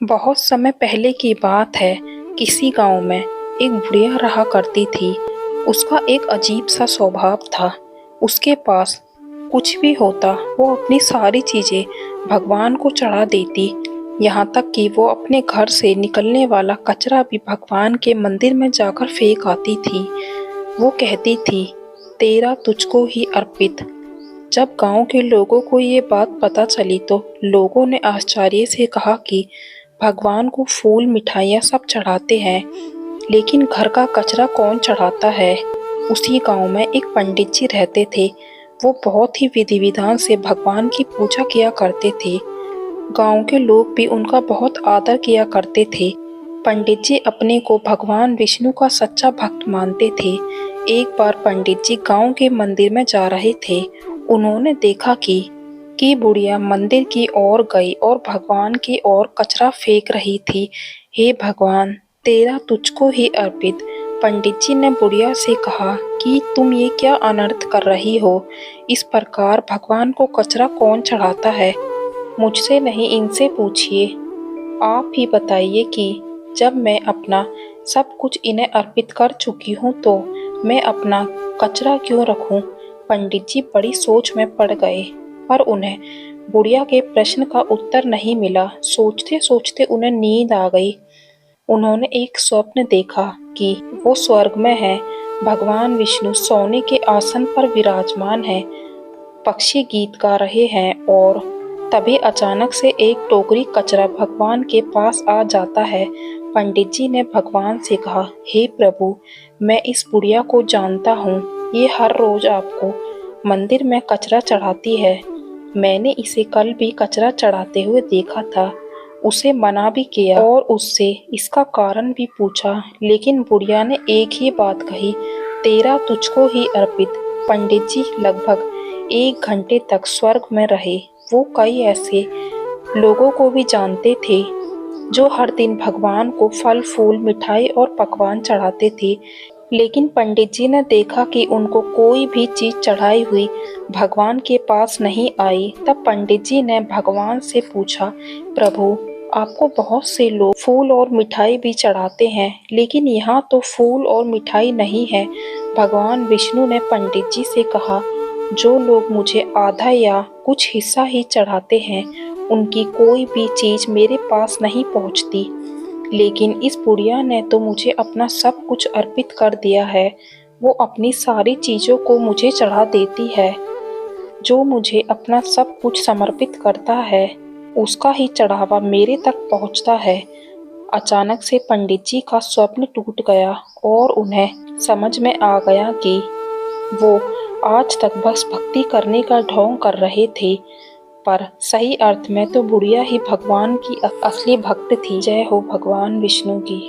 बहुत समय पहले की बात है। किसी गांव में एक बुढ़िया रहा करती थी। उसका एक अजीब सा स्वभाव था। उसके पास कुछ भी होता वो अपनी सारी चीजें भगवान को चढ़ा देती। यहाँ तक कि वो अपने घर से निकलने वाला कचरा भी भगवान के मंदिर में जाकर फेंक आती थी। वो कहती थी, तेरा तुझको ही अर्पित। जब गांव के लोगों को ये बात पता चली तो लोगों ने आश्चर्य से कहा कि भगवान को फूल मिठाइयाँ सब चढ़ाते हैं, लेकिन घर का कचरा कौन चढ़ाता है। उसी गांव में एक पंडित जी रहते थे। वो बहुत ही विधि विधान से भगवान की पूजा किया करते थे। गांव के लोग भी उनका बहुत आदर किया करते थे। पंडित जी अपने को भगवान विष्णु का सच्चा भक्त मानते थे। एक बार पंडित जी गांव के मंदिर में जा रहे थे। उन्होंने देखा कि बुढ़िया मंदिर की ओर गई और भगवान की ओर कचरा फेंक रही थी। हे भगवान, तेरा तुझको ही अर्पित। पंडित जी ने बुढ़िया से कहा कि तुम ये क्या अनर्थ कर रही हो। इस प्रकार भगवान को कचरा कौन चढ़ाता है। मुझसे नहीं, इनसे पूछिए। आप ही बताइए कि जब मैं अपना सब कुछ इन्हें अर्पित कर चुकी हूँ तो मैं अपना कचरा क्यों रखूं। पंडित जी बड़ी सोच में पड़ गए, पर उन्हें बुढ़िया के प्रश्न का उत्तर नहीं मिला। सोचते सोचते उन्हें नींद आ गई। उन्होंने एक स्वप्न देखा कि वो स्वर्ग में है। भगवान विष्णु सोने के आसन पर विराजमान है। पक्षी गीत गा रहे हैं और तभी अचानक से एक टोकरी कचरा भगवान के पास आ जाता है। पंडित जी ने भगवान से कहा, हे प्रभु, मैं इस बुढ़िया को जानता हूँ। ये हर रोज आपको मंदिर में कचरा चढ़ाती है। मैंने इसे कल भी कचरा चढ़ाते हुए देखा था। उसे मना भी किया और उससे इसका कारण भी पूछा, लेकिन बुढ़िया ने एक ही बात कही, तेरा तुझको ही अर्पित। पंडित जी लगभग 1 घंटे तक स्वर्ग में रहे। वो कई ऐसे लोगों को भी जानते थे जो हर दिन भगवान को फल फूल मिठाई और पकवान चढ़ाते थे, लेकिन पंडित जी ने देखा कि उनको कोई भी चीज चढ़ाई हुई भगवान के पास नहीं आई। तब पंडित जी ने भगवान से पूछा, प्रभु, आपको बहुत से लोग फूल और मिठाई भी चढ़ाते हैं, लेकिन यहाँ तो फूल और मिठाई नहीं है। भगवान विष्णु ने पंडित जी से कहा, जो लोग मुझे आधा या कुछ हिस्सा ही चढ़ाते हैं, उनकी कोई भी चीज मेरे पास नहीं पहुँचती। लेकिन इस बुढ़िया ने तो मुझे अपना सब कुछ अर्पित कर दिया है। वो अपनी सारी चीजों को मुझे चढ़ा देती है। जो मुझे अपना सब कुछ समर्पित करता है, उसका ही चढ़ावा मेरे तक पहुंचता है। अचानक से पंडित जी का स्वप्न टूट गया और उन्हें समझ में आ गया कि वो आज तक बस भक्ति करने का ढोंग कर रहे थे, पर सही अर्थ में तो बुढ़िया ही भगवान की असली भक्त थी। जय हो भगवान विष्णु की।